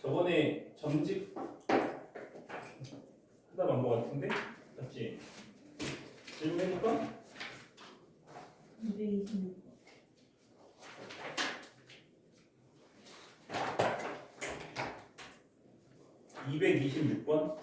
저번에 점집 하다 만 거 같은데? 맞지? 질문해볼까? 226. 226번?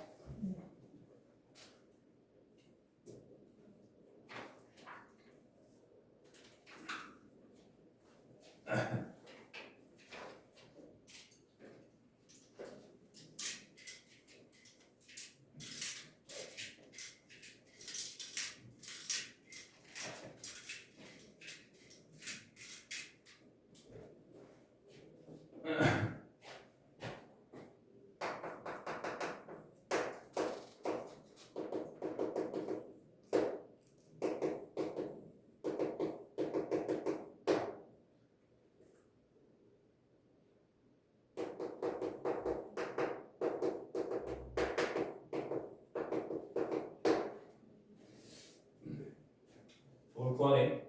뭘 구하래?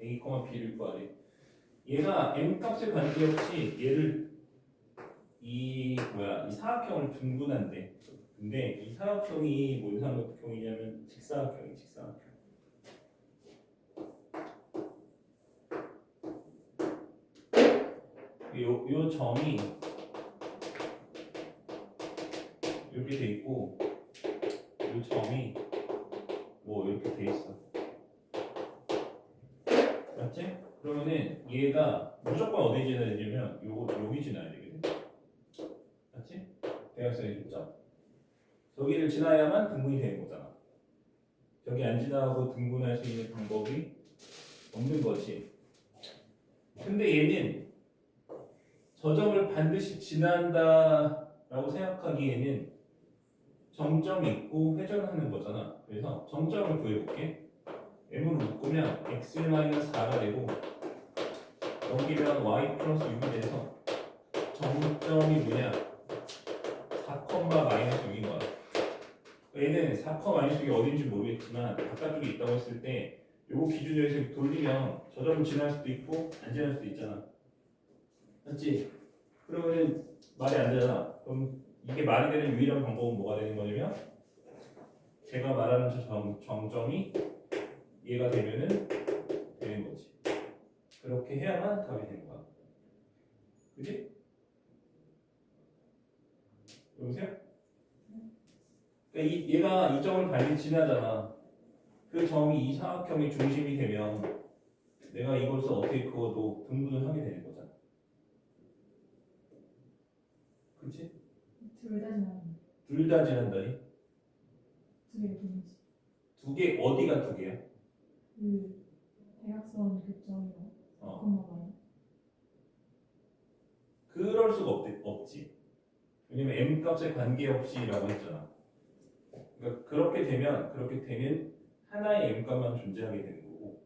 A, B를 구하래. 얘가 M 값에 관계없이 얘를 이 사각형을 분분한데, 근데 이 사각형이 뭔 삼각형이냐면 직사각형이 직사각형. 요 점이 이렇게 돼 있고, 요 점이 뭐 이렇게 돼 있어. 맞지? 그러면은 얘가 무조건 어디 지나야 되냐면 여기 지나야 되거든. 맞지? 대각선의 중점. 저기를 지나야만 등분이 되는 거잖아. 저기 안 지나고 등분할 수 있는 방법이 없는 거지. 근데 얘는 저 점을 반드시 지난다라고 생각하기에는 정점이 있고 회전하는 거잖아. 그래서 정점을 구해볼게. m으로 묶으면 x-4가 되고 넘기면 y 플러스 6이 돼서 정점이 뭐냐? 4, 마이너스 6인 거야. 얘는 4, 마이너스 6이 어딘지 모르겠지만 바깥쪽에 있다고 했을 때 요거 기준으로 해서 돌리면 저 점을 지날 수도 있고 안 지날 수도 있잖아. 맞지? 그러면 말이 안 되잖아. 그럼 이게 말이 되는 유일한 방법은 뭐가 되는 거냐면 제가 말하는 저 정점이 얘가 되면은 되는 거지. 그렇게 해야만 답이 되는 거야. 그지? 여보세요? 그러니까 얘가 이 점을 반드시 지나잖아. 그 점이 이 사각형의 중심이 되면 내가 이것을 어떻게 그어도 등분을 하게 되는 거잖아. 그렇지? 둘 다 지나는 둘 다 지난다니? 두 개가 동시. 두 개 어디가 두 개야? 그 대각선 교점이랑 어. 콤마가요. 그럴 수가 없지. 왜냐면 m 값에 관계없이라고 했잖아. 그러니까 그렇게 되면 하나의 m 값만 존재하게 되는 거고.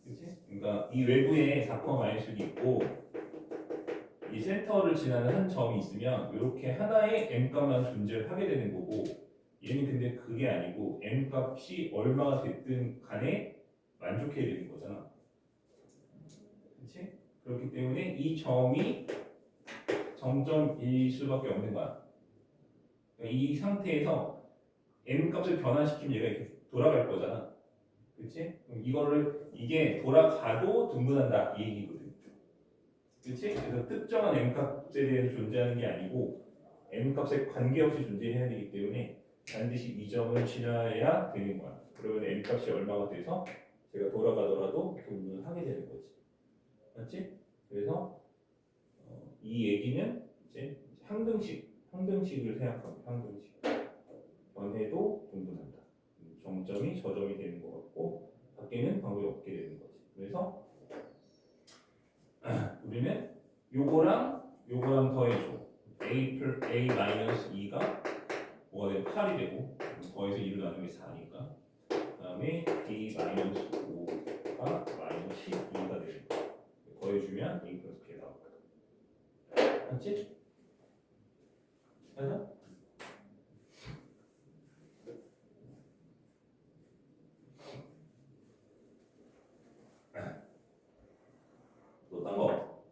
그렇지? 그러니까 이 외부에 4, 마이너스가 있고 이 센터를 지나는 한 점이 있으면 이렇게 하나의 m 값만 존재를 하게 되는 거고 얘는 근데 그게 아니고 m 값이 얼마가 됐든 간에 만족해야 되는 거잖아. 그렇지? 그렇기 때문에 이 점이 정점일 수밖에 없는 거야. 그러니까 이 상태에서 m 값을 변화시키면 얘가 이렇게 돌아갈 거잖아. 그렇지? 그럼 이게 돌아가도 등분한다 이 얘기거든. 그렇지? 그래서 특정한 m 값에 대해서 존재하는 게 아니고 m 값에 관계없이 존재해야 되기 때문에 반드시 이 점을 지나야 되는 거야. 그러면 m 값이 얼마가 돼서 제가 돌아가더라도 등분을 하게 되는 거지. 맞지? 그래서 이 얘기는 이제 항등식을 생각합니다. 항등식. 변해도 등분한다. 정점이 저점이 되는 것 같고 밖에는 방법이 없게 되는 거지. 그래서 우리는 요거랑 더해줘. a 마이너스 2가 뭐가 되면 8이 되고 더해서 2를 나누면 4니까 그 다음에 b 마이너스 5가 마이너스 12가 되는 거야. 더해주면 a 플러스 b가 나오거든. 맞지? 맞아? 또 딴 거?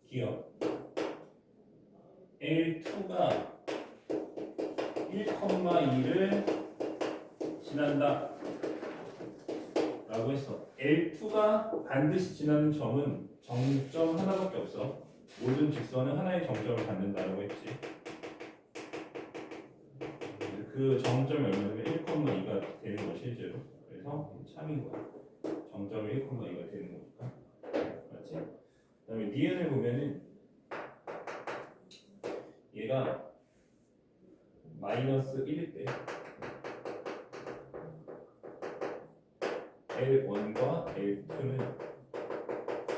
기억 L2가 1,2를 지난다 라고 했어. L2가 반드시 지나는 점은 정점 하나밖에 없어. 모든 직선은 하나의 정점을 갖는다라고 했지. 그 정점이 얼마냐면 1,2가 되는 거 실제로. 그래서 참인 거야. 정점이 1,2가 되는 거니까. 맞지? 그 다음에 니은을 보면은 얘가 마이너스 1일 때 L1과 L2는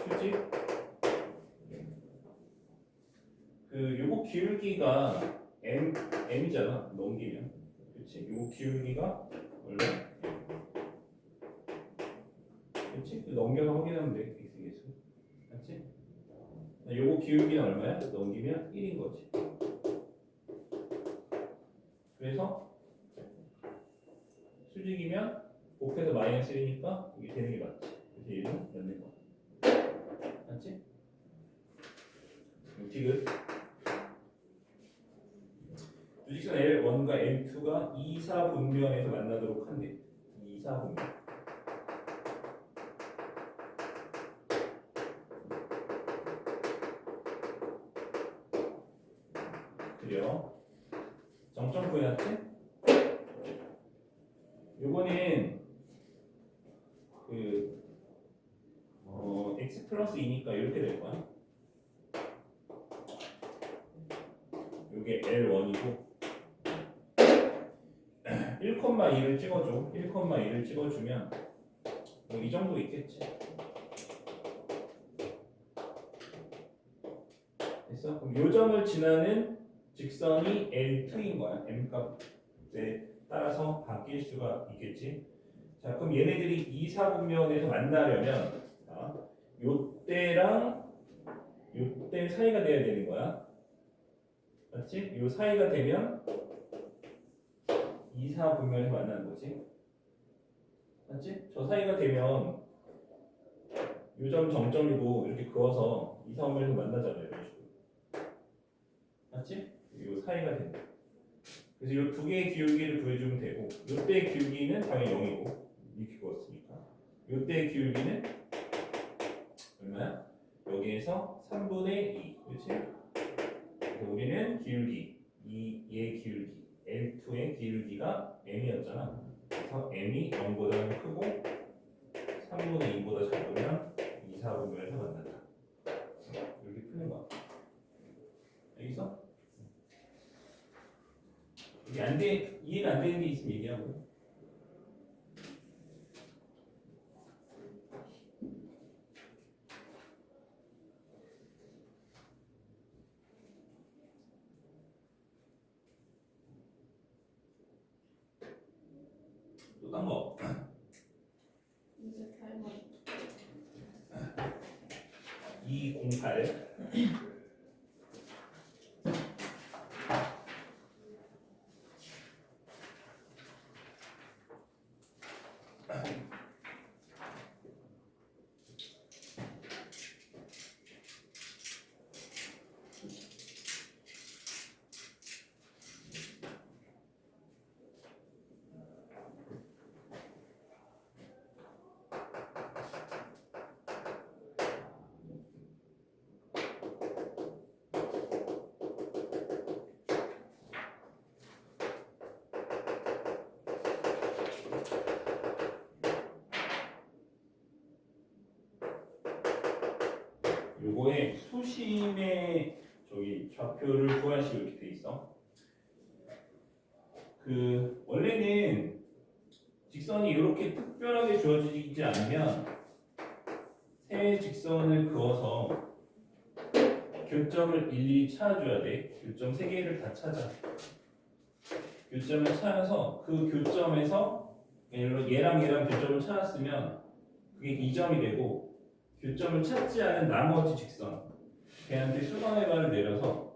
수직 요거 기울기가 m이잖아. 넘기면 그렇지? 요거 기울기가 원래 그렇지? 넘겨서 확인하면 돼. x계수 맞지? 요거 기울기는 얼마야? 넘기면 1인 거지. 그래서 수직이면 곱해서 마이너스 1이니까 이게 되는 게 맞지. 그래서 얘는 맞는 거야. 맞지? 디귿 주직선 L1과 L2가 2, 4 분면에서 만나도록 한대. 2, 4 분면. 그래요. 정점 구해놨지? 요거는 x 플러스 2니까 이렇게 될 거야. 요게 L1이고 1,2를 찍어줘. 1,2를 찍어주면 뭐 이 정도 있겠지. 됐어? 그럼 요 점을 지나는 직선이 L2인 거야. m 값에 따라서 바뀔 수가 있겠지. 자, 그럼 얘네들이 2, 4분면에서 만나려면 요때랑 요때 사이가 돼야 되는 거야. 맞지? 요 사이가 되면 2, 4분면에서 만나는 거지. 맞지? 저 사이가 되면 요 점 정점이고 이렇게 그어서 2, 4분면에서 만나잖아요. 이런 식으로. 맞지? 요 사이가 된다. 그래서 요 두 개의 기울기를 구해주면 되고 요때의 기울기는 당연히 0이고 이렇게 그었으니까 요때의 기울기는 얼마야? 여기에서 3분의 2 그렇지? 그래서 우리는 기울기 얘의 기울기 L2의 기울기가 m이었잖아. 그래서 m이 0보다 크고 3분의 2보다 작으면 2, 4분면에서 만난다. 이렇게 푸는 거야. 여기서 이게 이해가 안 되는 게 있으면 얘기하고. 또 딴 거. 이제 타이머 208 요거에 수심의 저기 좌표를 구하시고 이렇게 돼 있어. 원래는 직선이 이렇게 특별하게 주어지지 않으면 세 직선을 그어서 교점을 일일이 찾아줘야 돼. 교점 세 개를 다 찾아. 교점을 찾아서 그 교점에서 얘랑 교점을 찾았으면 그게 2점이 되고 교점을 찾지 않은 나머지 직선 걔한테 수선의 발을 내려서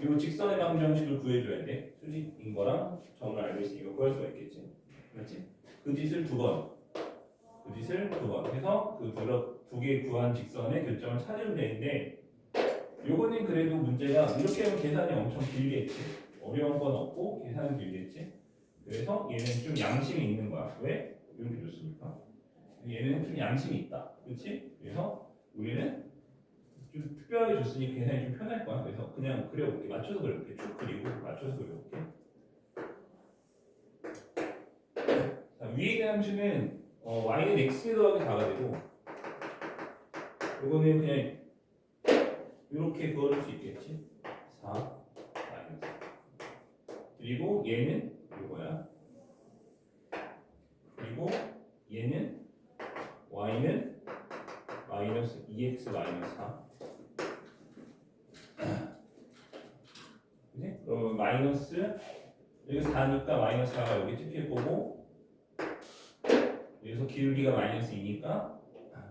이 직선의 방정식을 구해줘야 돼. 수직인 거랑 점을 알고 있으니까 구할 수가 있겠지. 그렇지? 그 짓을 두 번. 해서 그 두 개 구한 직선의 교점을 찾으면 되는데 요거는 그래도 문제가 이렇게 하면 계산이 엄청 길겠지. 어려운 건 없고 계산은 길겠지. 그래서 얘는 좀 양심이 있는 거야. 왜? 이렇게 줬으니까. 얘는 좀 양심이 있다. 그렇지? 그래서 우리는 좀 특별하게 줬으니 계산이 좀 편할 거야. 그래서 그냥 그려볼게. 맞춰서 그려볼게. 쭉 그리고 맞춰서 그려볼게. 자, 위에 있는 함수는 y는 x 더하기 4가 되고 이거는 그냥 이렇게 그어줄 수 있겠지. 4 마이너스. 그리고 얘는 이거야. 그리고 얘는 y는 마이너스 2x 마이너스 4. 그지? 그러면 마이너스 여기 4니까 마이너스 4가 여기 찍힐 거고 여기서 기울기가 마이너스 2니까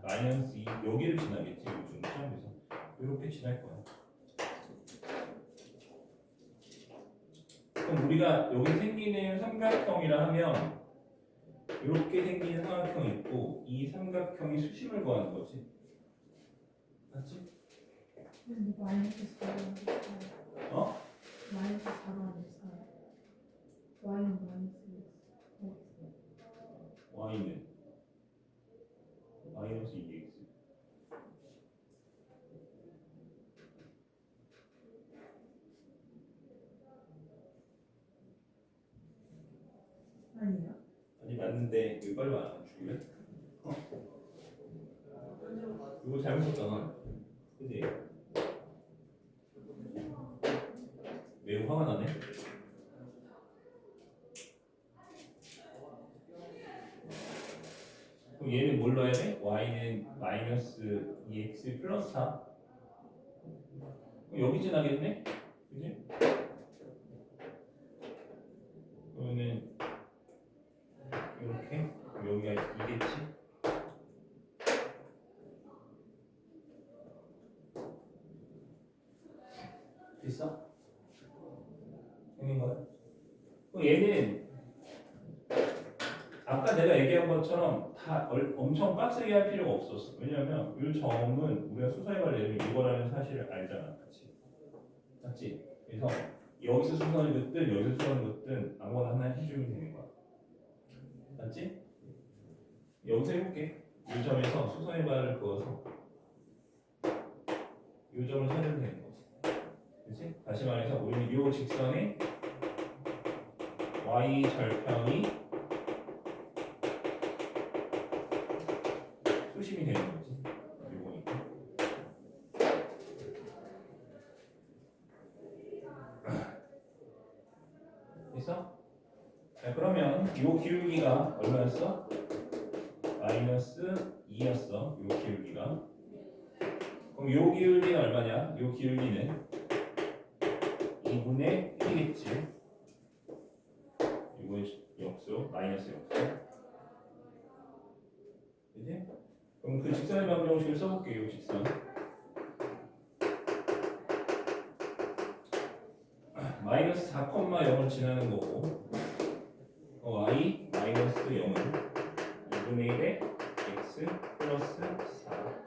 마이너스 2 여기를 지나겠지. 이 중점. 그래서 이렇게 지날 거야. 그럼 우리가 여기 생기는 삼각형이라 하면 이렇게 생긴 삼각형이 있고 이 삼각형이 수심을 구하는 거지. 맞지? 마이너스 4가 아니라 어? 마이너스 4가 아니라 4. y는 마이너스 y는 마이너스 2x. 아니야? 아니 맞는데 이거 빨리 안 줄래? 어? 이거 잘못 썼잖아. 그지? 매우 화가 나네. 그럼 얘는 뭘 넣어야 돼? y는 마이너스 2x 플러스 4. 그럼 여기 지나겠네? 그지? 그러면은 이렇게 여기가 2겠지? 됐어? 생긴 거야? 그럼 얘는 아까 내가 얘기한 것처럼 다 엄청 빡세게 할 필요가 없었어. 왜냐면 이 점은 우리가 수선해갈 내용이 이거라는 사실을 알잖아. 그치? 맞지? 그래서 여기서 수선을 긋든 여기서 수선을 긋든 아무거나 하나 해주면 되는 거야. 맞지? 여기서 해볼게. 이 점에서 수선의 발을 그어서 이 점을 찾으면 되는 거지. 그치? 다시 말해서 우리는 이 직선에 y 절편이 수심이 되는 거지. 이거니까. 됐어? 자, 그러면 이 기울기가 얼마였어? 마이너스 2였어. 요 기울기가. 그럼 요 기울기는 얼마냐? 요 기울기는 2분의 1이겠지. 이거 역수, 마이너스 역수. 그지? 그럼 그 직선의 방정식을 써볼게요. 요 직선. 마이너스 4,0을 지나는 거고 y 마이너스 0은 2분의 1에 x 플러스 4.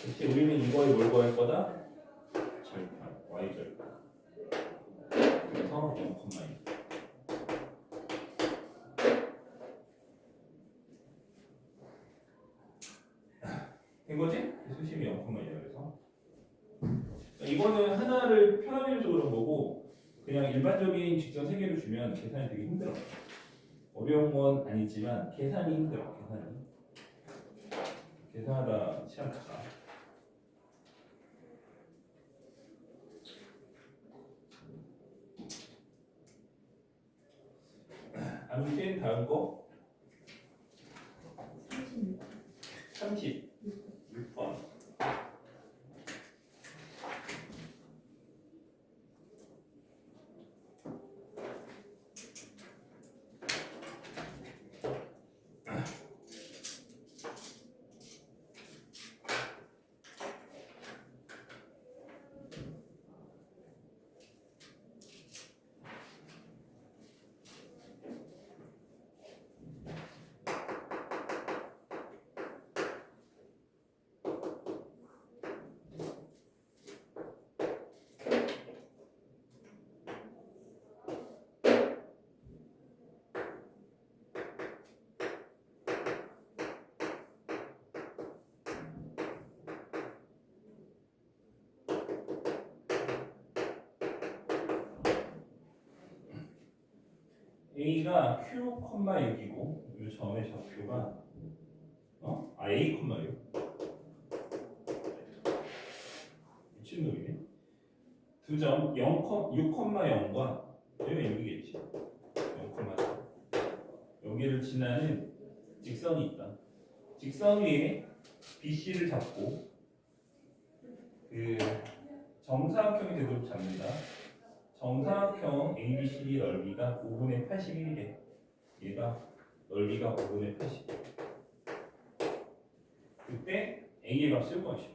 그치? 우리는 이거에 뭘 구할 거다? 절편, y 절편. 그래서 0,2. 된 거지? 수심이 0,2야. 그래서 이거는 하나를 편하게 해서 그런 거고 그냥 일반적인 직선 세 개를 주면 계산이 되게 힘들어. 어려운 건 아니지만 계산이 힘들어. 계산하다 시간 다 가. 아무튼 다음 거 36. 36번. A가 Q, 6이고 이 점의 좌표가 A, 6 미친놈이네. 두 점 6,0과 여기가 6이겠지. 0,4 여기를 지나는 직선이 있다. 직선 위에 BC를 잡고 그 정사각형이 되도록 잡니다. 정사각형 ABCD 넓이가 5분의 81이래. 얘가 넓이가 5분의 80. 그때 A의 값을 구하시오.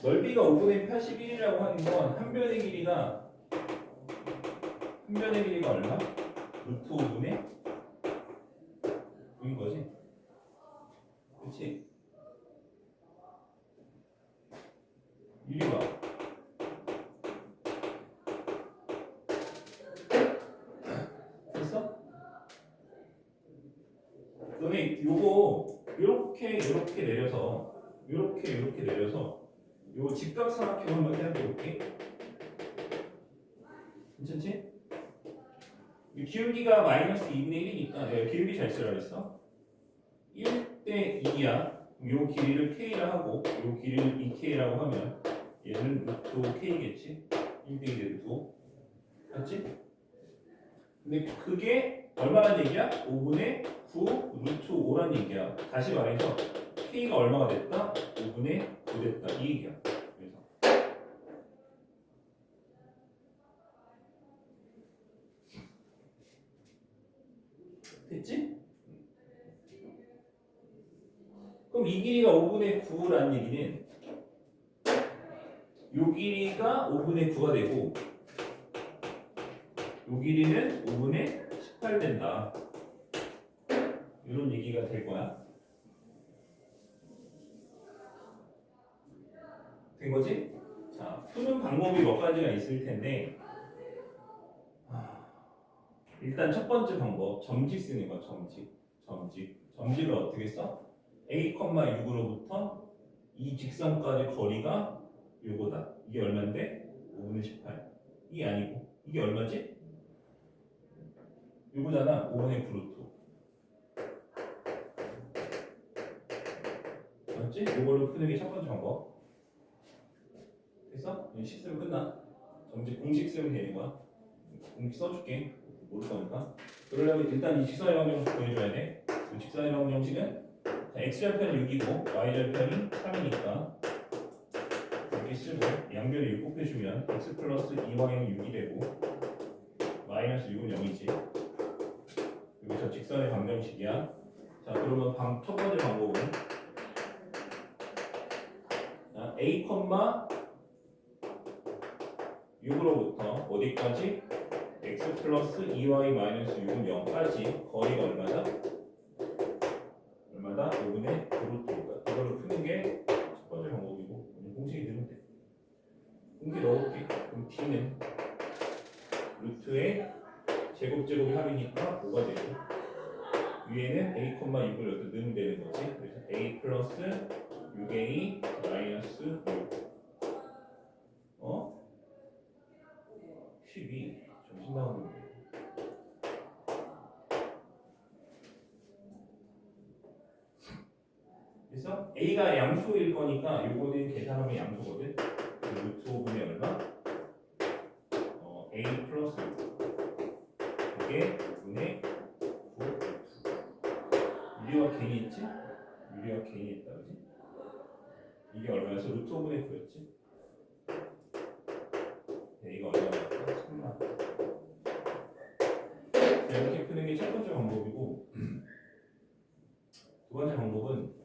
넓이가 5분의 81이라고 하는 건 한 변의 길이가 얼마? 루트 5분의 9인 거지. 그렇지? 이리 와. 됐어? 너네 요거 이렇게 내려서 요 직각삼각형 한번 해볼게. 괜찮지? 이 기울기가 마이너스 2분의 1이니까 내가 기울기 잘 쓰라 그랬어. 1대 2야. 요 길이를 K라 하고 요 길이를 2K라고 하면 얘는 루트 5K겠지? 1대 2 루트 5. 맞지? 근데 그게 얼마란 얘기야? 5분의 9 루트 5란 얘기야. 다시 말해서 K가 얼마가 됐다? 5분의 9 됐다. 이 얘기야. 그래서 됐지? 그럼 이 길이가 5분의 9라는 얘기는 요 길이가 5분의 9가 되고 요 길이는 5분의 18 된다. 이런 얘기가 될 거야. 된 거지? 자, 푸는 방법이 몇 가지가 있을 텐데 일단 첫 번째 방법 점직 쓰는 거. 점직을 어떻게 써? A, 6으로부터 이 직선까지 거리가 요거다. 이게 얼마인데? 5분의 18. 이게 아니고 이게 얼마지? 요거잖아. 5분의 9 루트. 맞지? 요걸로 푸는 게 첫 번째 방법. 됐어? 식 쓰면 끝나. 점직 공식 쓰면 되는 거야. 공식 써줄게. 모를 거니까. 그러려면 일단 이 직선의 방정식 보여줘야 돼. 이 직선의 방정식은 x절편이 6이고 y절편이 3이니까 이렇게 쓰고 양변에 6 곱해주면 x 플러스 2y는 6이 되고 마이너스 6은 0이지. 여기서 직선의 방정식이야. 자, 그러면 첫 번째 방법은 a, 6으로부터 어디까지? x 플러스 2y 마이너스 6은 0까지 거리가 얼마다? 5분의 9루트니까 이걸로 푸는 게 첫 번째 방법이고 공식이 넣으면 돼. 공식 넣어볼게. 그럼 t는 루트의 제곱제곱이 합이니까 5가 되고 위에는 a, 6을 여기다 넣으면 되는 거지. 그래서 a 플러스 6a 마이너스 6 12 정신 나간 놈이야. 그래서 a가 양수일 거니까 요거는 계산하면 양수거든. 루트 5분의 얼마? a 플러스 6 그게 5분의 9 유리와 괜히 있지? 유리와 괜히 있다 그지? 이게 얼마여서 루트 5분의 9였지? a가 얼마였다? 1000만. 이렇게 푸는 게 첫 번째 방법이고 두 번째 방법은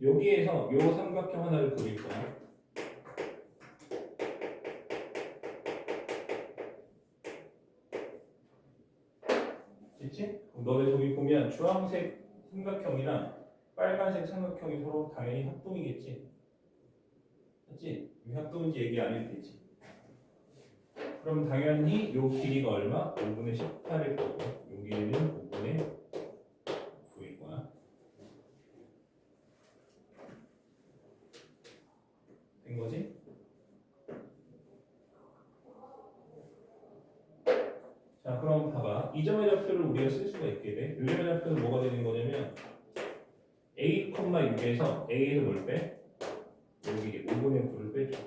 여기에서 요 삼각형 하나를 그릴 거야. 됐지? 너네 저기 보면 주황색 삼각형이랑 빨간색 삼각형이 서로 당연히 합동이겠지? 맞지? 이 합동인지 얘기 안 해도 되지. 그럼 당연히 요 길이가 얼마? 5분의 18일 거고 요 길이는 5분의 9일 거야. 거지? 자, 그럼 봐봐. 이 점의 좌표를 우리가 쓸 수가 있게 돼. 이 점의 좌표는 뭐가 되는 거냐면 a, 6에서 a에서 뭘 빼? 여기 5분의 9를 빼줘.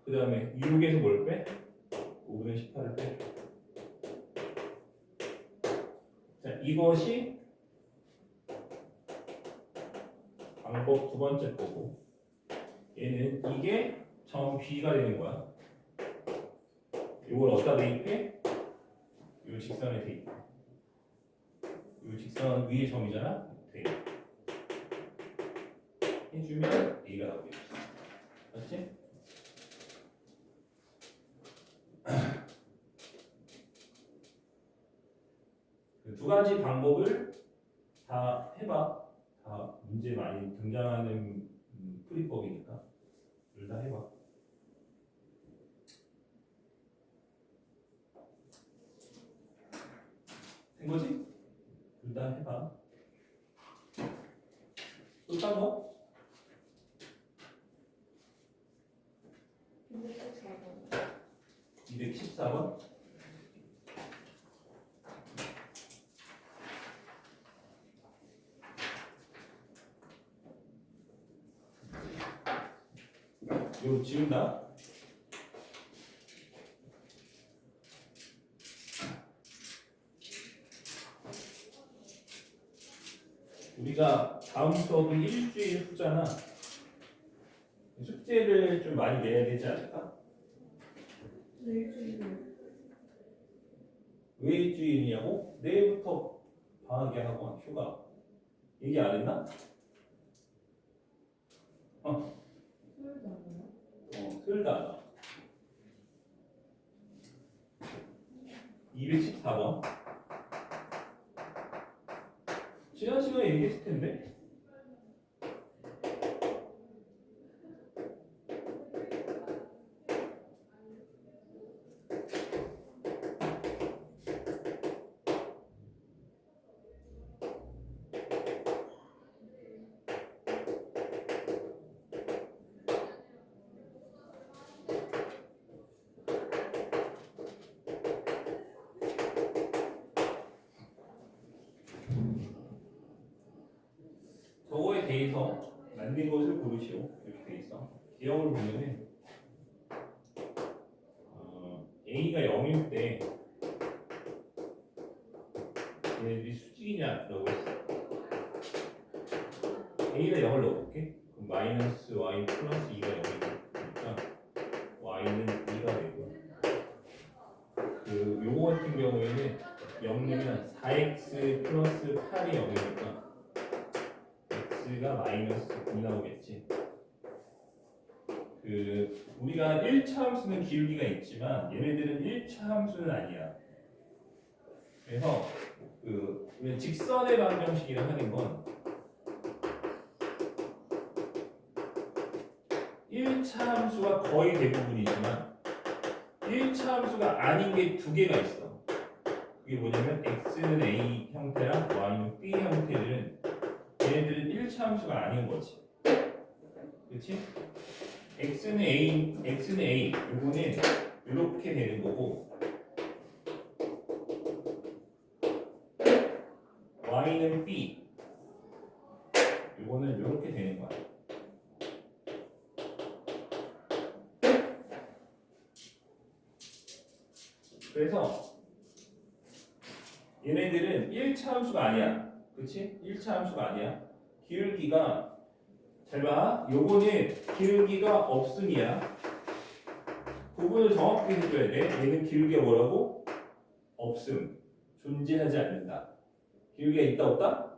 그 다음에 6에서 뭘 빼? 5분의 18을 빼줘. 자, 이것이 방법 두 번째 거고, 얘는 이게 점 B가 되는 거야. 이걸 어디다 대입해? 이 직선에 대입해. 이 직선 위에 점이잖아. 대입. 해주면 A가 나오겠지. 맞지? 그 두 가지 방법을 다 해봐. 다 문제 많이 등장하는 풀이법이니까 둘 다 해봐. 된 거지? 둘 다 해봐. 또 딴 거? 214번. 이거 지운다. 우리가 다음 수업은 일주일 후잖아. 숙제를 좀 많이 내야 되지 않을까? 왜 일주일이냐고? 내일부터 방학이 학원 휴가 얘기 안 했나? 틀다 알아. 214번. 지난 시간에 얘기했을 텐데. 저거에 대해서 맞는 것을 고르시오. 이렇게 돼 있어. 기억을 보면은 A가 0일 때 얘네들이 수직이냐라고 했어. A가 0을 넣어볼게. 그럼 마이너스 Y 플러스 2가 0이니까 Y는 2가 되고, 그 요거 같은 경우에는 0이면 4x 플러스 8이 0이니까 x가 마이너스 2 나오겠지. 그 우리가 1차 함수는 기울기가 있지만 얘네들은 1차 함수는 아니야. 그래서 그 직선의 방정식이라 하는 건 1차 함수가 거의 대부분이지만 1차 함수가 아닌 게 두 개가 있어. 그게 뭐냐면 x는 a 형태랑 y는 b 형태들은 얘네들은 1차 함수가 아닌 거지. 그렇지? x는 a, 요거는 이렇게 되는 거고, y는 b, 요거는 이렇게 되는 거야. 그래서 얘네들은 1차 함수가 아니야. 그렇지? 1차 함수가 아니야. 기울기가 잘 봐. 요거는 기울기가 없음이야. 구분을 정확히 해줘야 돼. 얘는 기울기가 뭐라고? 없음. 존재하지 않는다. 기울기가 있다 없다?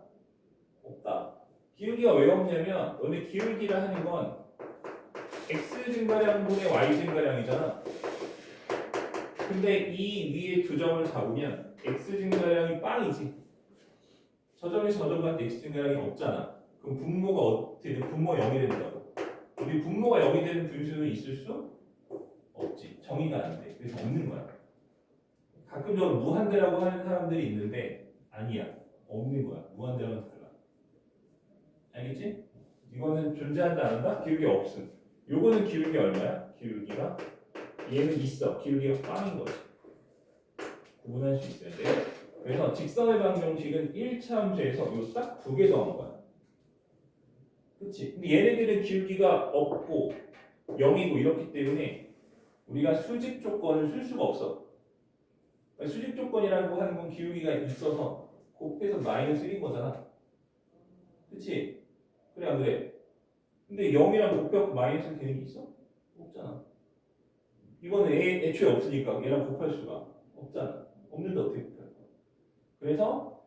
없다. 기울기가 왜 없냐면 너네 기울기라 하는 건 x 증가량분의 y 증가량이잖아. 근데 이 위에 두 점을 잡으면 x 증가량이 빵이지. 저 점이 저 점 같은 x 증가량이 없잖아. 그럼 분모가 어떻게 돼? 분모 0이 된다고. 우리 분모가 0이 되는 분수는 있을 수 없지. 정의가 안 돼. 그래서 없는 거야. 가끔적으로 무한대라고 하는 사람들이 있는데 아니야. 없는 거야. 무한대랑은 달라. 알겠지? 이거는 존재한다 안 한다? 기울기 없음. 요거는 기울기 얼마야? 기울기가 얘는 있어. 기울기가 빵인 거지. 구분할 수 있어야 돼. 그래서 직선의 방정식은 1차 함수에서 요 딱 두 개 더한 거야. 그치? 근데 얘네들은 기울기가 없고 0이고 이렇기 때문에 우리가 수직 조건을 쓸 수가 없어. 그러니까 수직 조건이라고 하는 건 기울기가 있어서 곱해서 마이너스 1인 거잖아. 그치? 그래 안 그래? 근데 0이랑 곱해갖고 마이너스 1 되는 게 있어? 없잖아. 이거는 애초에 없으니까 얘랑 곱할 수가 없잖아. 없는데 어떻게 곱할 거야? 그래서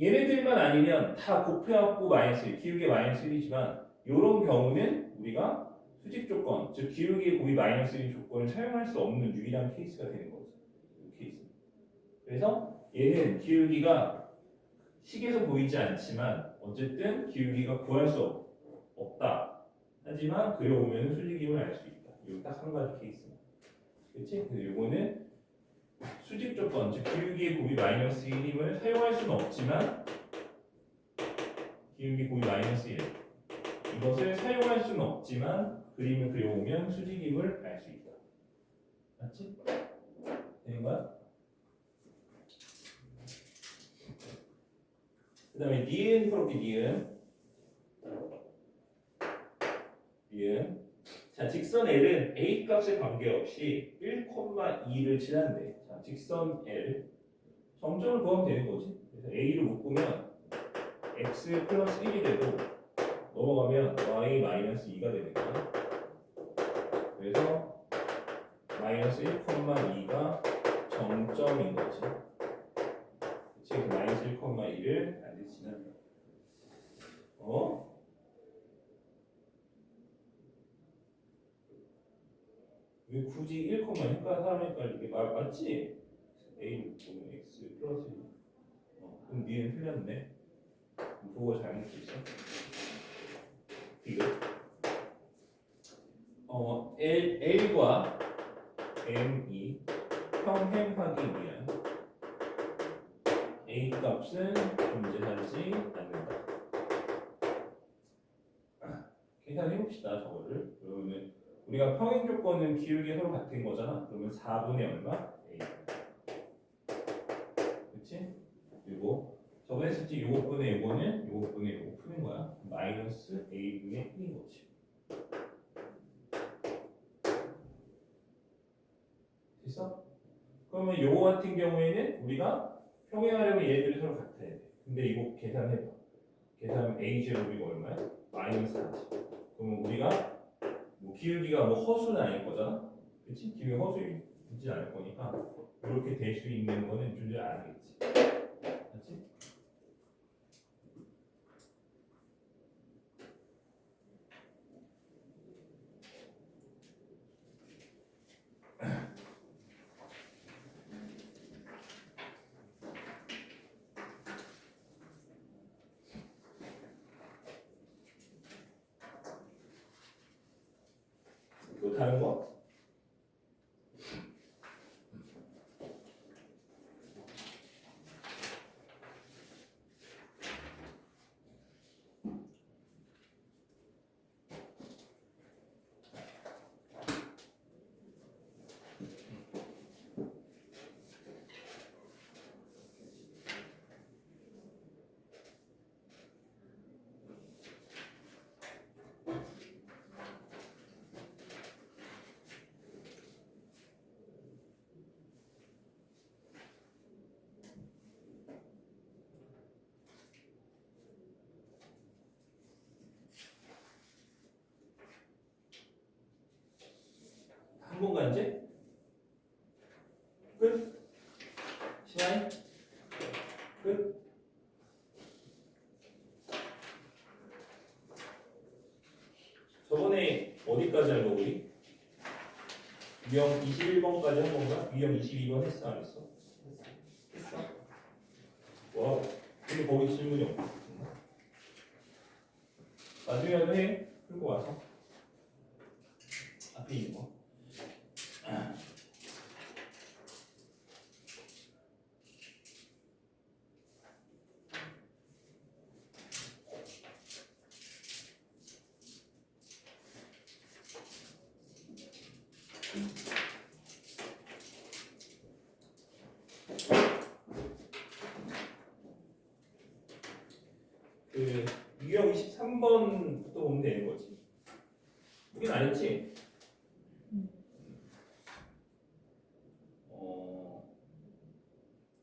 얘네들만 아니면 다 곱해갖고 마이너스 1, 기울기 마이너스 1이지만 이런 경우는 우리가 수직 조건, 즉 기울기의 곱이 마이너스 1인 조건을 사용할 수 없는 유일한 케이스가 되는 거죠. 이 케이스. 그래서 얘는 기울기가 식에서 보이지 않지만 어쨌든 기울기가 구할 수 없다. 하지만 그려오면 수직임을 알 수 있다. 이거 딱 한 가지 케이스만. 그렇지? 근데 이거는 수직 조건, 즉 기울기의 곱이 마이너스 1임을 사용할 수는 없지만 기울기 곱이 마이너스 1 이것을 사용할 수는 없지만 그림을 그려오면 수직임을 알 수 있다. 맞지? 되는 거야? 그 다음에 니은 풀어볼게. 니은. 자, 직선 L은 A 값에 관계없이 1,2를 칠한대. 자, 직선 L 점점을 구하면 되는 거지. 그래서 A를 묶으면 x 플러스 1이 되고 넘어가면 y 마이너스 2가 되는 거야. 그래서 마이너스 1,2가 정점인 거지. 그치? 마이너스 1,2를 반드시 지난다. 왜 굳이 1, 사람이 이렇게 맞지? A 보면 x 플러스 1. 그럼 니는 틀렸네. 그거 잘못했어. 이거. L과 M이 평행하기 위한 A 값은 존재하지 않는다. 계산해봅시다. 저거를. 그러면 우리가 평행 조건은 기울기 서로 같은 거잖아. 그러면 4분의 얼마? A. 그치? 그리고 저번에 했었지. 요거분의 요거는 요거분의 요거 푸는 거야. 마이너스 A분의 1인 거지. 됐어? 그러면 요거 같은 경우에는 우리가 평행하려면 얘들이 서로 같아야 돼. 근데 이거 계산해봐. 계산하면 A 제곱이가 얼마야? 마이너스 4지. 그러면 우리가 뭐 기울기가 뭐 허수는 아닐 거잖아. 그치? 기울기 허수이지 않을 거니까 이렇게 될 수 있는 거는 존재 안 하겠지. 맞지? 또 다른 거? 항공간제? 끝? 시나이? 끝? 저번에 어디까지 한 거 우리? 유형 21번까지 한 건가? 유형 22번 했어 안 했어? 했어? 와, 근데 거기 질문이 없어. 나중에라도 해. 끌고 와서 앞에 있는 거. 그 유형 23번부터 보면 되는 거지. 여긴 안 했지?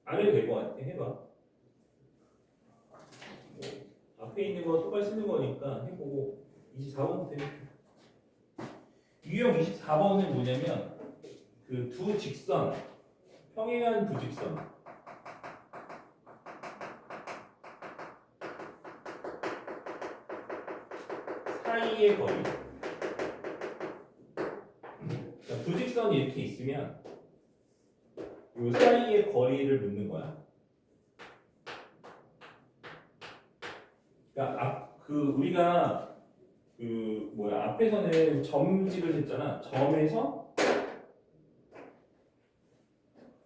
안 해도 될 것 같아. 해봐. 뭐 앞에 있는 거 똑같이 쓰는 거니까 해보고 24번부터 해볼게. 유형 24번은 뭐냐면 그 두 직선, 평행한 두 직선 사이의 거리. 그러니까 두 직선이 이렇게 있으면 이 사이의 거리를 묻는 거야. 그러니까 우리가 앞에서는 점직을 했잖아.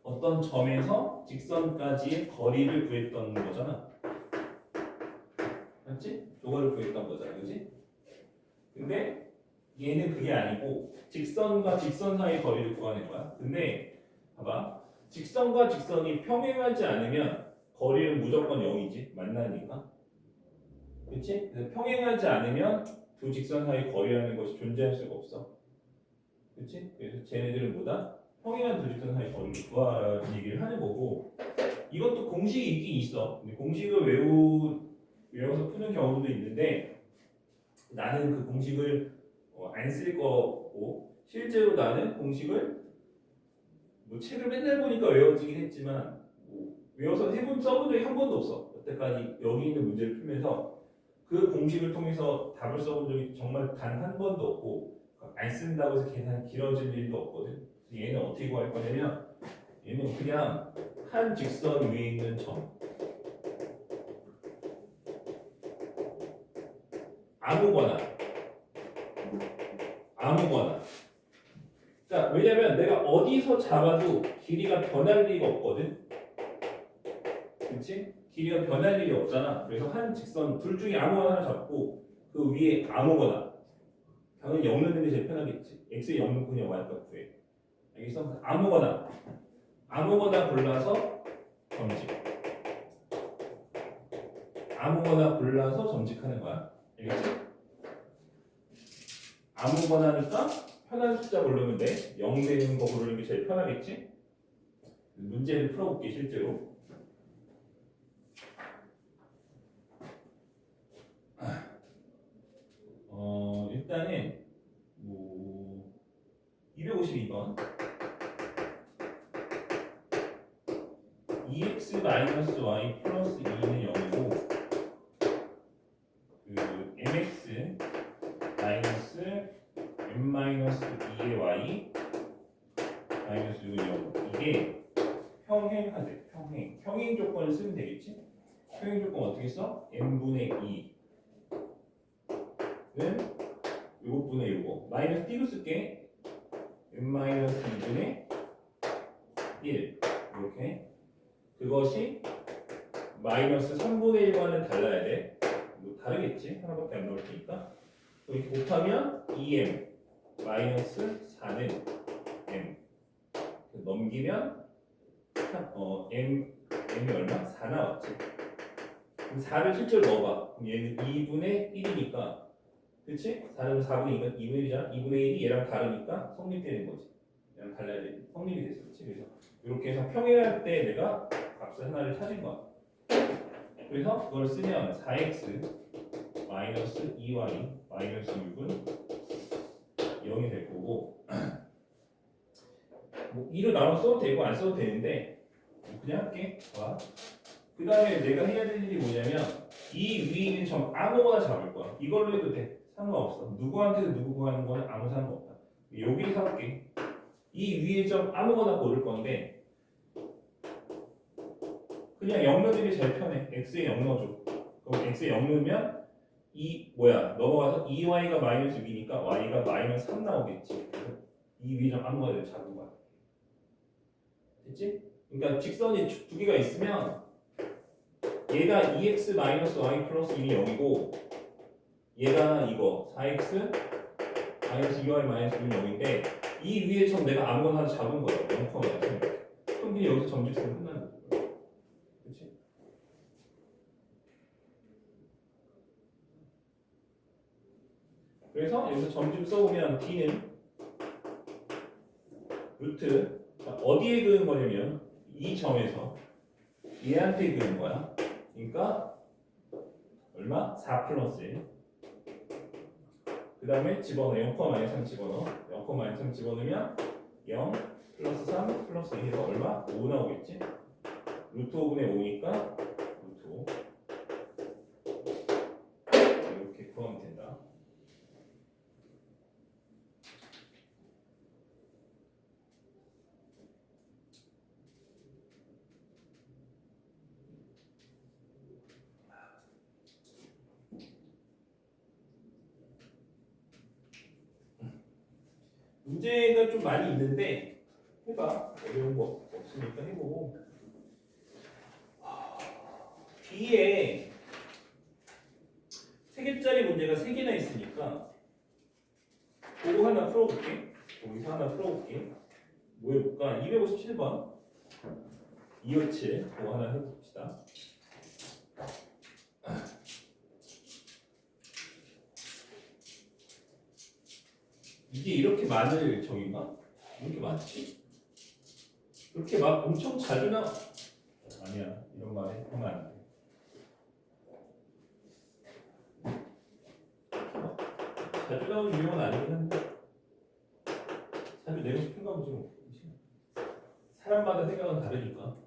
어떤 점에서 직선까지의 거리를 구했던 거잖아. 맞지? 저거를 구했던 거잖아, 그렇지? 근데 얘는 그게 아니고 직선과 직선 사이 거리를 구하는 거야. 근데 봐봐, 직선과 직선이 평행하지 않으면 거리는 무조건 0이지, 만나니까. 그렇지? 그래서 평행하지 않으면 두 직선 사이 거리라는 것이 존재할 수가 없어. 그렇지? 그래서 쟤네들은 뭐다? 평행한 두 직선 사이 거리를 구하라는 얘기를 하는 거고, 이것도 공식이 있긴 있어. 근데 공식을 외워서 푸는 경우도 있는데 나는 그 공식을 안 쓸 거고, 실제로 나는 공식을 뭐 책을 맨날 보니까 외워지긴 했지만 외워서 써본 적이 한 번도 없어. 여태까지 여기 있는 문제를 풀면서 그 공식을 통해서 답을 써본 적이 정말 단 한 번도 없고, 안 쓴다고 해서 계산 길어질 일도 없거든. 얘는 어떻게 구할 거냐면, 얘는 그냥 한 직선 위에 있는 점, 아무거나. 그러니까 왜냐면 내가 어디서 잡아도 길이가 변할 리가 없거든. 그렇지? 길이가 변할 일이 없잖아. 그래서 한 직선 둘 중에 아무거나 하나 잡고 그 위에 아무거나, 당연히 0 넣는 게 제일 편하겠지. x에 0 넣고 그냥 y값 구해. 알겠어? 아무거나 골라서 점직. 아무거나 골라서 점직하는 거야. 알겠지? 아무거나니까 편한 숫자 고르면 돼. 0 되는 거 고르는 게 제일 편하겠지? 문제를 풀어볼게, 실제로. 일단은 252번 2x-y 플러스 2는 0이고 그 mx 마이너스 m-2의 y 마이너스 6은 0. 이게 평행하대. 평행 조건을 쓰면 되겠지? 평행 조건 어떻게 써? m분의 2는 요것분의 요거 마이너스 띄고 쓸게. m-2분의 1 이렇게. 그것이 마이너스 3분의 1과는 달라야 돼. 뭐 다르겠지? 하나밖에 안 나올 테니까. 이렇게 곱하면 2m 마이너스 4는 m. 넘기면 m이 얼마? 4 나왔지. 그럼 4를 실제로 넣어봐. 그럼 얘는 2분의 1이니까, 그치? 4는 4분이니까 2분의 1이잖아. 2분의 1이 얘랑 다르니까 성립되는 거지. 얘랑 달라야 돼. 성립이 됐어. 그치? 그래서 이렇게 해서 평행할 때 내가 값을 하나를 찾은 거야. 그래서 그걸 쓰면 4x 마이너스 2y 마이너스 6은 0이 될 거고, 뭐 2로 나눠 써도 되고 안 써도 되는데 그냥 할게. 그 다음에 내가 해야 될 일이 뭐냐면, 이 위에 있는 점 아무거나 잡을 거야. 이걸로 해도 돼. 상관없어. 누구한테도 누구 구하는 거는 아무 상관없다. 여기서 할게. 이 위에 점 아무거나 고를 건데 그냥 0 넣는 게 제일 편해. x에 0 넣어줘. 그럼 x에 0 넣으면 넘어가서 2y가 마이너스 6이니까 y가 마이너스 3 나오겠지. 그래서 이 위에 점 아무거나 잡은 거야. 됐지? 그러니까 직선이 두 개가 있으면 얘가 2x-y 플러스 1이 0이고 얘가 이거 4x 마이너스 2y 마이너스 1이 0인데 이 위에 점 내가 아무거나 하나 잡은 거야. 0,0. 그럼 그냥 여기서 점집수는 끝나는 거야. 그렇지? 그래서 여기서 점집 써보면 D는 루트 어디에 그은 거냐면 이 점에서 얘한테 그은 거야. 그러니까 얼마? 4 플러스 1. 그 다음에 집어넣어. 0,-3 집어넣어. 0,-3 집어넣으면 0 플러스 3 플러스 2가 얼마? 5 나오겠지? 루트 5분의 5니까 루트 5. 이렇게 구하면 된다. 문제가 좀 많이 있는데 해봐. 어려운 거 없으니까 해보고. 뒤에 3개짜리 문제가 3개나 있으니까 그거 하나 풀어볼게. 거기서 하나 풀어볼게. 뭐 해볼까? 257번 이어치 그거 하나 해봅시다. 이게 이렇게 많을 적인가? 이렇게 많지? 그렇게 막 엄청 자주 나 아니야. 이런 말 하면 안 돼. 자주 나오는 유형은 아니긴 한데 자주 내고 싶은가 보지 뭐. 사람마다 생각은 다르니까.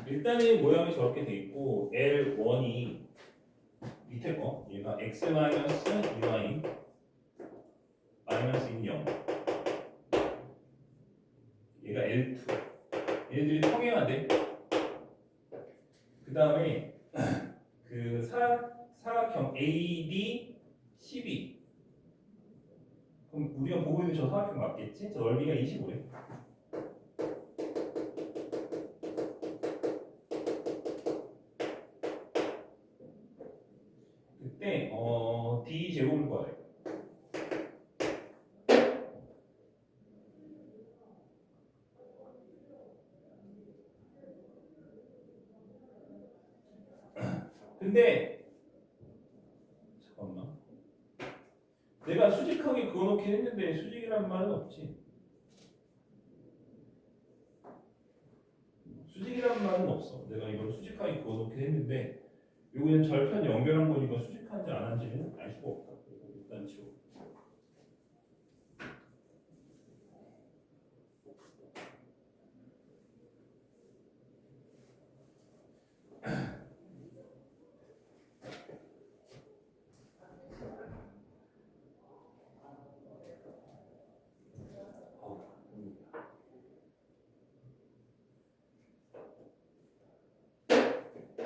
일단은 모양이 저렇게 돼 있고 L1이 밑에 거 얘가 x-2y 마이너스 0 얘가 L2 얘네들이 평행하대. 그 다음에 그 사각형 AD 12 그럼 우리가 보고 있는 저 사각형 맞겠지? 저 넓이가 25래. 그때 D 제곱을 구하래. 근데 잠깐만 내가 수직하게 그어놓긴 했는데 수직이란 말은 없지. 수직이란 말은 없어. 내가 이걸 수직하게 그어놓긴 했는데 이거 그냥 절편 연결한 거니까 수직한지 안 한지는 알 수가 없다. 일단 치워.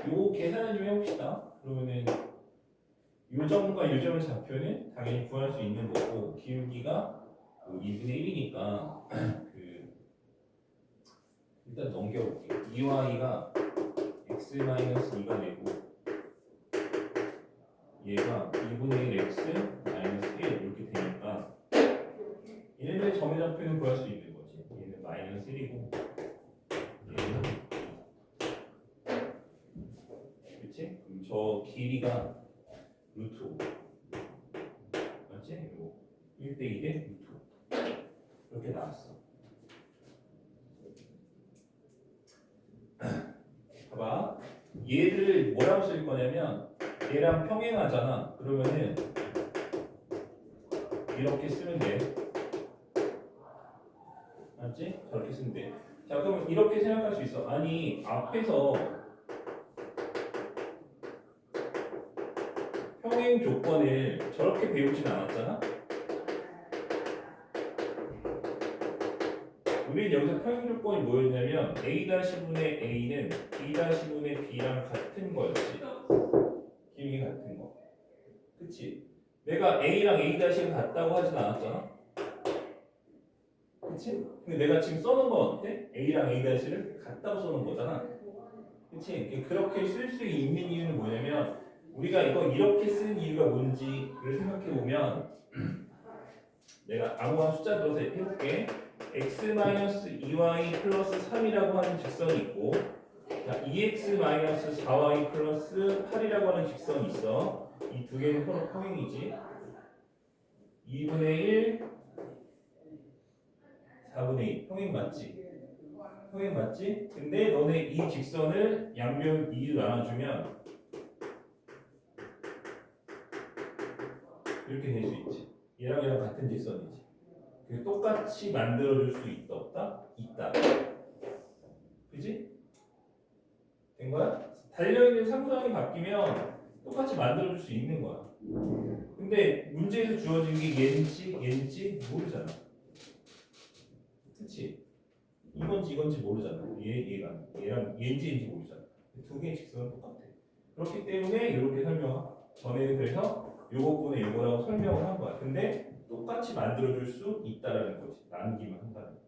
요 계산을 좀 해봅시다. 그러면은 요 점과 요 점의 좌표는 당연히 구할 수 있는 거고 기울기가 2분의 1이니까 그 일단 넘겨볼게요. 2y가 x-2가 되고 얘가 2분의 1 x 마이너스 1 이렇게 되니까 얘네들의 점의 좌표는 구할 수 있는 거지. 얘는 마이너스 1이고 얘는 그치? 그럼 저 길이가 루트 5 맞지? 이거 1대 2대 루트 5 이렇게 나왔어. 봐봐 얘를 뭐라고 쓸 거냐면 얘랑 평행하잖아. 그러면은 이렇게 쓰면 돼. 맞지? 저렇게 쓰면 돼. 자 그러면 이렇게 생각할 수 있어. 아니 앞에서 평행 조건을 저렇게 배우진 않았잖아. 우린 여기서 평행 조건이 뭐였냐면 A-분의 A는 B-분의 B랑 같은 거였지. 기울기 같은 거. 그치? 내가 A랑 A-가 같다고 하진 않았잖아. 그치? 근데 내가 지금 써놓은 건 어때? A랑 A-를 같다고 써놓은 거잖아. 그치? 그렇게 쓸 수 있는 이유는 뭐냐면 우리가 이거 이렇게 쓴 이유가 뭔지를 생각해보면 내가 아무거나 숫자 들어서 해볼게. x-2y 플러스 3이라고 하는 직선이 있고 자, 2x-4y 플러스 8이라고 하는 직선이 있어. 이 두 개는 서로 평행이지. 2분의 1, 4분의 2 평행 맞지? 평행 맞지? 근데 너네 이 직선을 양변 2로 나눠주면 이렇게 될 수 있지. 얘랑 얘랑 같은 직선이지. 똑같이 만들어줄 수 있다 없다? 있다. 그지? 된 거야? 달려있는 상수항이 바뀌면 똑같이 만들어줄 수 있는 거야. 근데 문제에서 주어진 게 얘인지 모르잖아. 그치? 이건지 모르잖아. 얘랑 얘인지 모르잖아. 두 개의 직선은 똑같아. 그렇기 때문에 이렇게 전에는 그래서 요것분의 요거라고 설명을 한 거야. 근데 똑같이 만들어줄 수 있다라는 거지. 나누기만 한다는 거.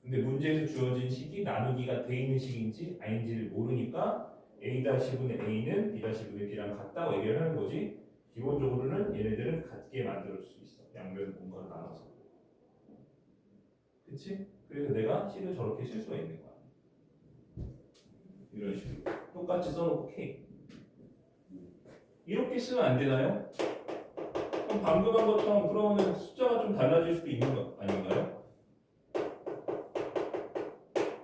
근데 문제에서 주어진 식이 나누기가 돼 있는 식인지 아닌지를 모르니까 A-분의 A는 B-분의 B랑 같다고 얘기를 하는 거지. 기본적으로는 얘네들은 같게 만들 수 있어. 양면 뭔가를 나눠서. 그치? 그래서 내가 식을 저렇게 쓸 수가 있는 거야. 이런 식으로. 똑같이 써놓고 K. 이렇게 쓰면 안 되나요? 그럼 방금 한 것처럼 그러면 숫자가 좀 달라질 수도 있는 거 아닌가요?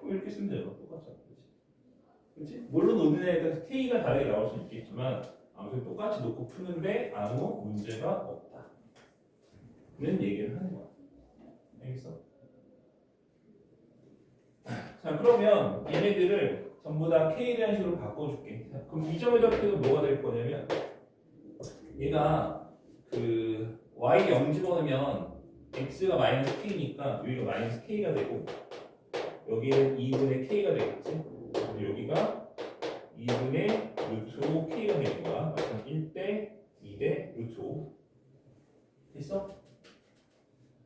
이렇게 쓰면 되죠. 똑같잖아. 그치? 물론 논문에 따라서 K가 다르게 나올 수 있겠지만 아무튼 똑같이 놓고 푸는데 아무 문제가 없다는 얘기를 하는 거야. 알겠어? 자 그러면 얘네들을 전부 다 K라는 식으로 바꿔줄게. 자, 그럼 이 점의 좌표는 뭐가 될 거냐면 얘가 그 y 0 집어넣으면 x가 마이너스 k니까 여기가 마이너스 k가 되고 여기는 2분의 k가 되겠지. 여기가 2분의 루트 5 k가 되는 거야. 마찬가지로 1대 2대 루트 5 됐어?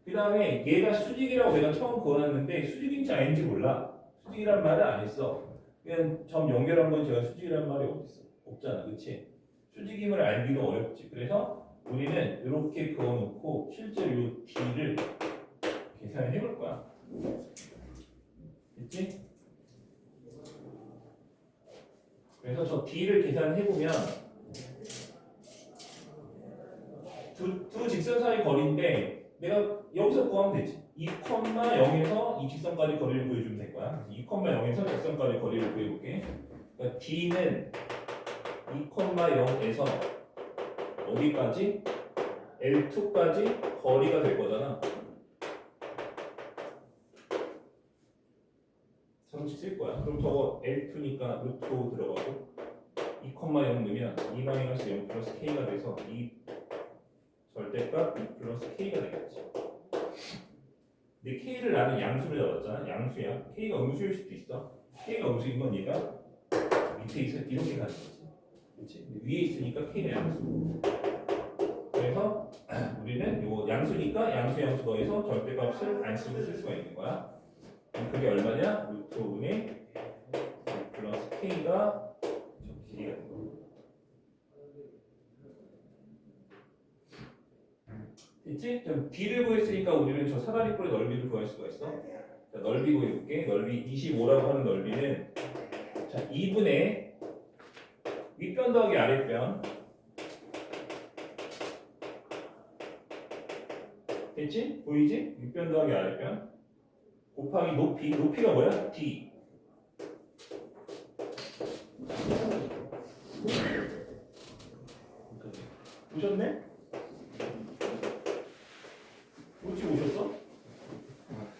그 다음에 얘가 수직이라고 내가 처음 그어놨는데 수직인지 아닌지 몰라. 수직이란 말을 안 했어. 그냥 점 연결한 건 제가 수직이란 말이 어딨어? 없잖아, 그치? 수직임을 알기도 어렵지. 그래서 우리는 이렇게 그어놓고 실제로 이 D를 계산을 해볼 거야. 됐지? 그래서 저 D를 계산해보면 두 직선 사이 거리인데 내가 여기서 구하면 되지. 2,0에서 이 직선까지 거리를 구해주면 될 거야. 2,0에서 직선까지 거리를 구해볼게. 그러니까 D는 2,0에서 어디까지? L2까지 거리가 될 거잖아. 정식 쓸 거야. 그럼 저거 L2니까 루트 5 들어가고 2,0 넣으면 2-0 플러스 K가 돼서 2 절대값 2 플러스 K가 되겠지. 근데 K를 나는 양수를 잡았잖아. 양수야. K가 음수일 수도 있어. K가 음수인 건 얘가 밑에 있어 이렇게 가는 거지. 그렇지? 위에 있으니까 K는 양수. 그래서 우리는 요 양수니까 양수 더해서 절대값을 안 쓰고 쓸 수가 있는 거야. 그게 얼마냐? 루트 5분의 플러스 K가 저 길이가 되는 거야. 됐지? 그럼 D를 구했으니까 우리는 저 사다리꼴의 넓이를 구할 수가 있어. 자, 넓이 구해볼게. 넓이 25라고 하는 넓이는 자 2분의 윗변 더하기 아랫변 됐지? 보이지? 윗변 더하기 아랫변 곱하기 높이가 뭐야? D 보셨네? 어찌 오셨어?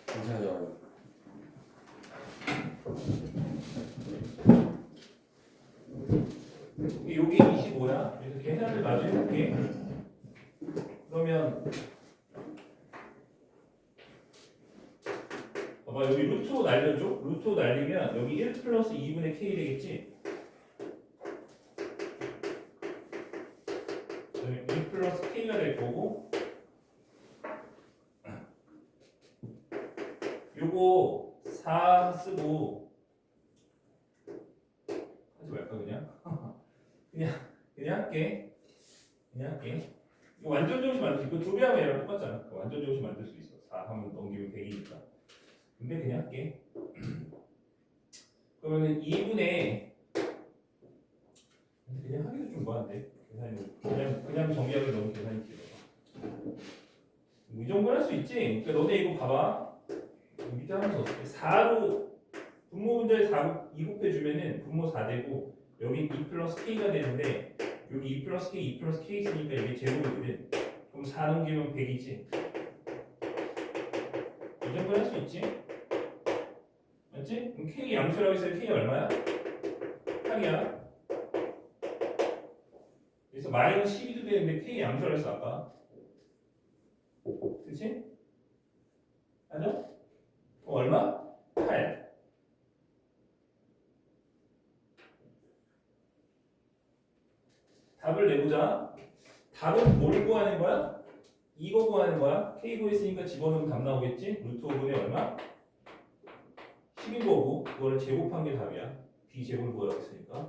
괜찮아요. 여기 25야. 그래서 계산을 나중에 해볼게. 그러면 봐봐 여기 루트 5 날려줘. 루트 5 날리면 여기 1 플러스 2분의 k 되겠지. 1 플러스 k가 될 거고 요거 4 쓰고 하지 말까 그냥? 그냥 할게. 이거 완전 조금씩 만들 수 있고 2배 하면 얘랑 똑같잖아. 완전 조금씩 만들 수 있어. 4 하면 넘기면 100이니까. 근데 그냥 할게. 그러면은 2분의 그냥 하기도 좀 뭐한데 계산이 그냥 정리하기 너무 계산이 길어. 이 정도는 할 수 있지. 그러니까 너네 이거 봐봐. 밑에 하나 더 쓸게. 4로 분모 분자에 4 2 곱해주면은 분모 4 되고 여기 2 플러스 k가 되는데 여기 2 플러스 k, 2 플러스 k 있으니까 이게 제곱이거든. 그럼 4 넘기면 100이지. 이 정도 할 수 있지? 맞지? 그럼 k 양수라고 했어요. k 얼마야? 8이야. 그래서 마이너스 12도 되는데 k 양수라고 했어 아까. 그치? 맞아? 얼마? 8. 답을 내보자. 답은 뭘 구하는 거야? 이거 구하는 거야. k 구했으니까 집어넣으면 답 나오겠지? 루트 5분의 얼마? 12거고 그거를 제곱한 게 답이야. b 제곱을 구하라고 했으니까.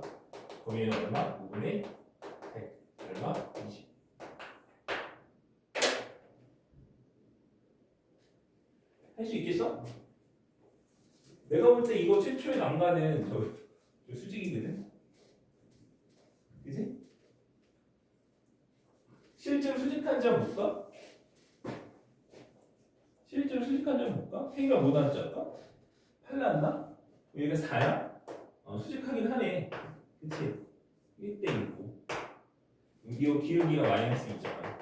그럼 얘는 얼마? 5분의 100. 얼마? 20. 할 수 있겠어? 내가 볼 때 이거 최초의 난관은 저 수직이거든. 그지? 실제로 수직한지 한번 볼까? 실제로 수직한지 한번 볼까? k가 뭐 나왔지 아까? 8 나왔나? 얘가 4야? 수직하긴 하네. 그치? 1대 2고 이거 기울기가 마이너스 2잖아.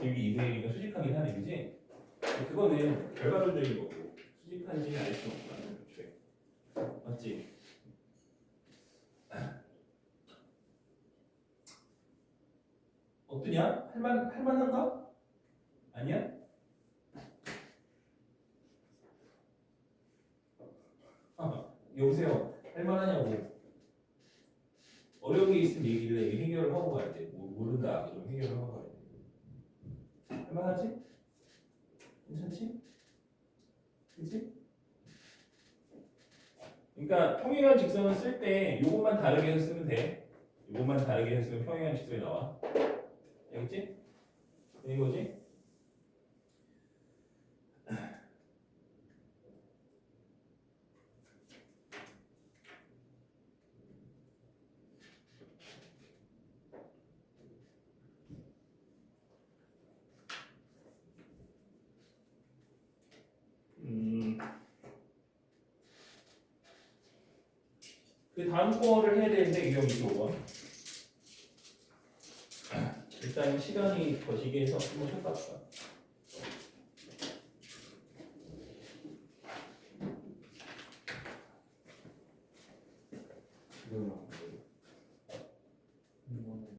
기울기 2분의 1이니까 수직하긴 하네. 그지? 그거는 결과론적인 거고 수직한지는 알 수 없다. 맞지? 어떠냐? 할만한가? 아니야? 여보세요. 할만하냐고. 어려운 게 있으면 얘기를 해. 해결을 하고 가야 돼. 모른다. 그럼 해결을 하고 가야 돼. 할만하지? 괜찮지? 그치? 그러니까 평행한 직선을 쓸 때 요것만 다르게 해서 쓰면 돼. 요것만 다르게 해서 쓰면 평행한 직선이 나와. 알겠지? 이거지? 그 다음 거를 해야 되는데 이거 25번. 일단 시간이 거시기 해서 한번 해봤다.